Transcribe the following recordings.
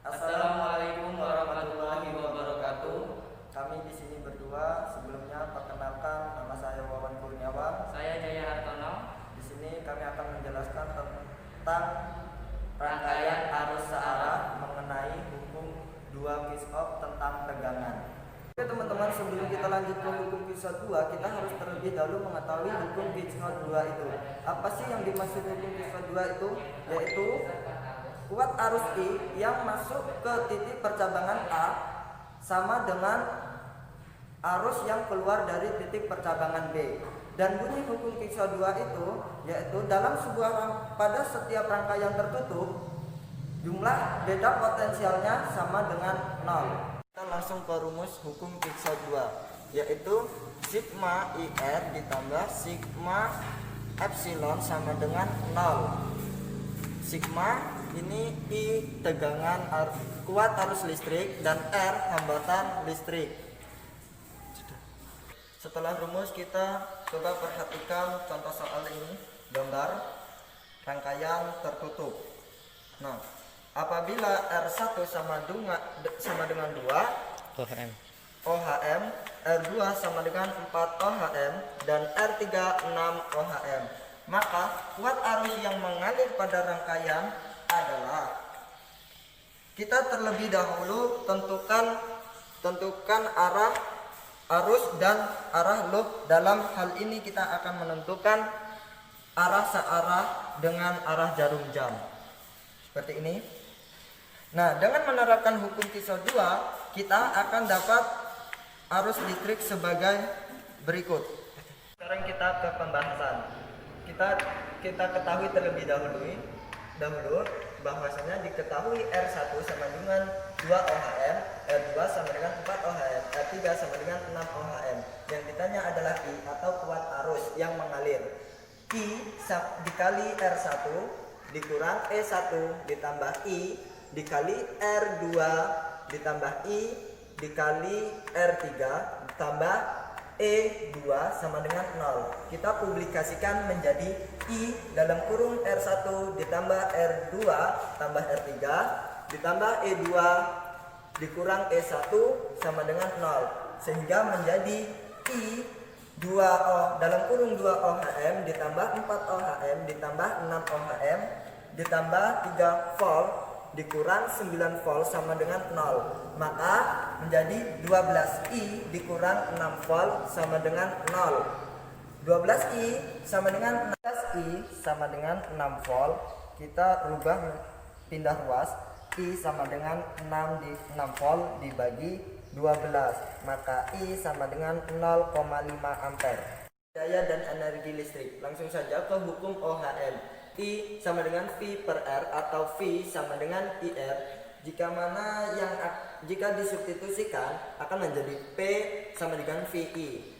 Assalamualaikum warahmatullahi wabarakatuh. Kami di sini berdua sebelumnya perkenalkan, nama saya Wawan Kurniawan. Saya Jaya Hartono. Di sini kami akan menjelaskan tentang rangkaian arus searah mengenai hukum 2 Kirchhoff tentang tegangan. Oke teman-teman, sebelum kita lanjut ke hukum Kirchhoff 2, kita harus terlebih dahulu mengetahui hukum Kirchhoff 2 itu. Apa sih yang dimaksud hukum Kirchhoff 2 itu? Yaitu kuat arus I yang masuk ke titik percabangan A sama dengan arus yang keluar dari titik percabangan B. Dan bunyi hukum Kirchhoff 2 itu yaitu pada setiap rangkaian tertutup, jumlah beta potensialnya sama dengan 0. Kita langsung ke rumus hukum Kirchhoff 2, yaitu sigma IR ditambah sigma epsilon sama dengan 0. Sigma ini I tegangan kuat arus listrik dan R hambatan listrik. Setelah rumus, kita coba perhatikan contoh soal ini, gambar rangkaian tertutup. Nah, apabila R1 sama dengan 2 OHM, R2 sama dengan 4 OHM, dan R3 6 OHM, maka kuat arus yang mengalir pada rangkaian adalah, kita terlebih dahulu tentukan arah arus dan arah loop. Dalam hal ini kita akan menentukan arah searah dengan arah jarum jam seperti ini. Nah, dengan menerapkan hukum Kirchhoff 2, kita akan dapat arus listrik sebagai berikut. Sekarang kita ke pembahasan. Kita ketahui terlebih dahulu bahwasanya diketahui R1 sama dengan 2 OHM, R2 sama dengan 4 OHM, R3 sama dengan 6 OHM. Yang ditanya adalah I atau kuat arus yang mengalir. I dikali R1 dikurang E1 ditambah I dikali R2 ditambah I dikali R3 ditambah E2 sama dengan 0. Kita publikasikan menjadi I dalam kurung R1 ditambah R2 tambah R3 ditambah E2 dikurang E1 sama dengan 0, sehingga menjadi I 2O dalam kurung 2 OHM ditambah 4 OHM ditambah 6 OHM ditambah 3 volt dikurang 9 volt sama dengan 0, maka menjadi 12I dikurang 6 volt sama dengan 0. 12I sama dengan 6 volt, kita rubah pindah ruas. I sama dengan 6 volt dibagi 12, maka I sama dengan 0,5 ampere. Daya dan energi listrik. Langsung saja ke hukum OHM. I sama dengan V per R atau V sama dengan IR. Jika disubstitusikan akan menjadi P sama dengan VI,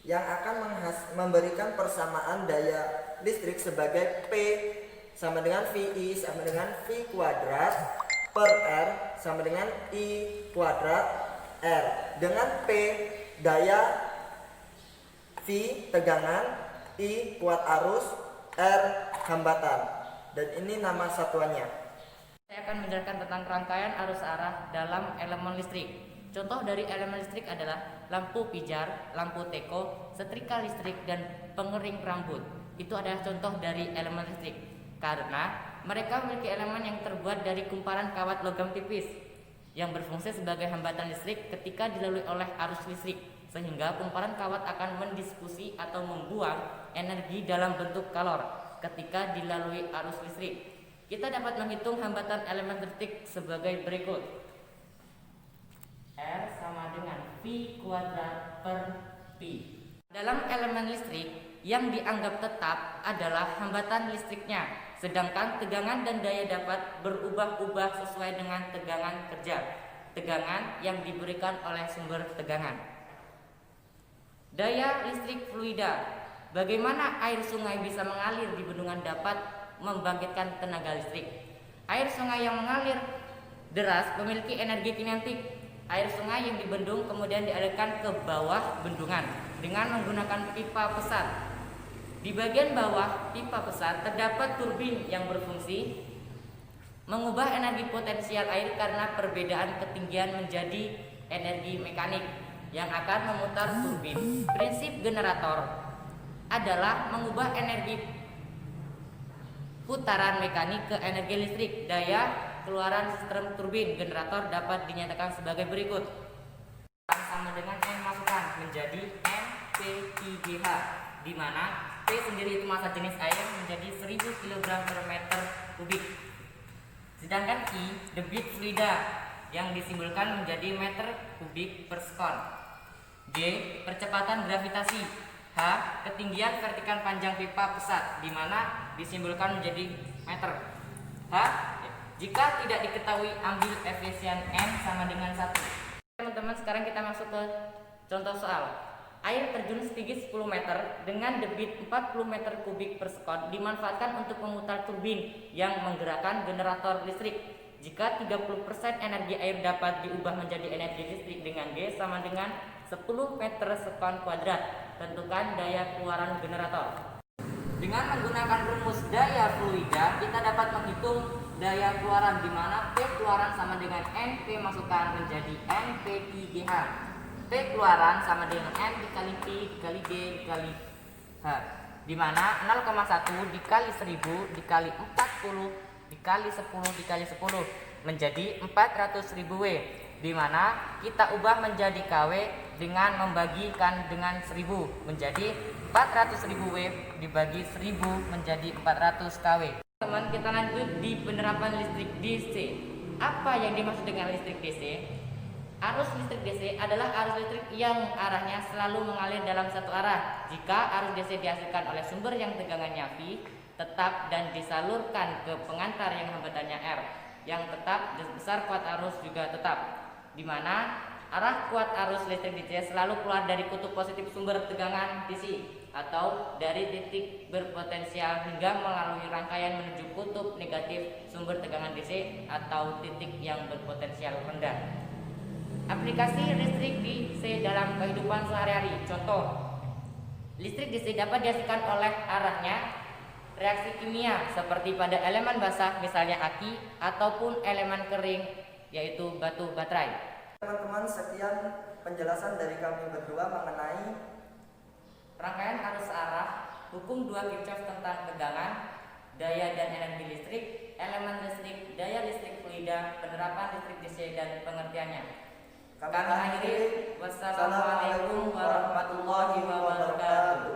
yang akan memberikan persamaan daya listrik sebagai P sama dengan VI sama dengan V kuadrat per R sama dengan I kuadrat R, dengan P daya, V tegangan, I kuat arus, R hambatan, dan ini nama satuannya. Saya akan menjelaskan tentang rangkaian arus arah dalam elemen listrik. Contoh dari elemen listrik adalah lampu pijar, lampu teko, setrika listrik, dan pengering rambut. Itu adalah contoh dari elemen listrik karena mereka memiliki elemen yang terbuat dari kumparan kawat logam tipis yang berfungsi sebagai hambatan listrik ketika dilalui oleh arus listrik, sehingga kumparan kawat akan mendiskusi atau membuang energi dalam bentuk kalor ketika dilalui arus listrik. Kita dapat menghitung hambatan elemen listrik sebagai berikut. R sama dengan V kuadrat per P. Dalam elemen listrik, yang dianggap tetap adalah hambatan listriknya, sedangkan tegangan dan daya dapat berubah-ubah sesuai dengan tegangan kerja, tegangan yang diberikan oleh sumber tegangan. Daya listrik fluida. Bagaimana air sungai bisa mengalir di bendungan dapat membangkitkan tenaga listrik? Air sungai yang mengalir deras memiliki energi kinetik. Air sungai yang dibendung kemudian dialirkan ke bawah bendungan dengan menggunakan pipa pesat. Di bagian bawah pipa pesat terdapat turbin yang berfungsi Mengubah energi potensial air karena perbedaan ketinggian menjadi energi mekanik yang akan memutar turbin. Prinsip generator adalah mengubah energi putaran mekanik ke energi listrik. Daya keluaran sistem turbin generator dapat dinyatakan sebagai berikut. Sama dengan N masukkan menjadi NP3GH, di mana P sendiri itu massa jenis air menjadi 1000 kg per meter kubik. Sedangkan I debit fluida yang disimbolkan menjadi meter kubik per sekon. G percepatan gravitasi. H ketinggian vertikal panjang pipa pusat, di mana disimbolkan menjadi meter. H jika tidak diketahui ambil efisien N sama dengan 1. Teman-teman, sekarang kita masuk ke contoh soal. Air terjun setinggi 10 meter dengan debit 40 meter kubik per sekon dimanfaatkan untuk memutar turbin yang menggerakkan generator listrik. Jika 30% energi air dapat diubah menjadi energi listrik dengan G sama dengan 10 meter sekon kuadrat. Tentukan daya keluaran generator. Dengan menggunakan rumus daya fluida, kita dapat menghitung daya keluaran, di mana P keluaran sama dengan NP masukkan menjadi NP3GH. P keluaran sama dengan N dikali P dikali G dikali H, di mana 0,1 dikali 1000 dikali 40 dikali 10 dikali 10 menjadi 400.000 W, di mana kita ubah menjadi KW dengan membagikan dengan 1000 menjadi 400.000 W dibagi 1000 menjadi 400 KW. Teman, kita lanjut di penerapan listrik DC. Apa yang dimaksud dengan listrik DC? Arus listrik DC adalah arus listrik yang arahnya selalu mengalir dalam satu arah. Jika arus DC dihasilkan oleh sumber yang tegangannya V tetap dan disalurkan ke pengantar yang hambatannya R yang tetap, besar kuat arus juga tetap, di mana arah kuat arus listrik DC selalu keluar dari kutub positif sumber tegangan DC atau dari titik berpotensial hingga melalui rangkaian menuju kutub negatif sumber tegangan DC atau titik yang berpotensial rendah. Aplikasi listrik DC dalam kehidupan sehari-hari. Contoh, listrik DC dapat dihasilkan oleh arahnya reaksi kimia seperti pada elemen basah misalnya aki ataupun elemen kering yaitu batu baterai. Teman-teman, sekian penjelasan dari kami berdua mengenai rangkaian arus arah, hukum 2 Kirchhoff tentang tegangan, daya dan energi listrik, elemen listrik, daya listrik fluida, penerapan listrik DC dan pengertiannya. Kami akhiri. Wassalamualaikum warahmatullahi wabarakatuh.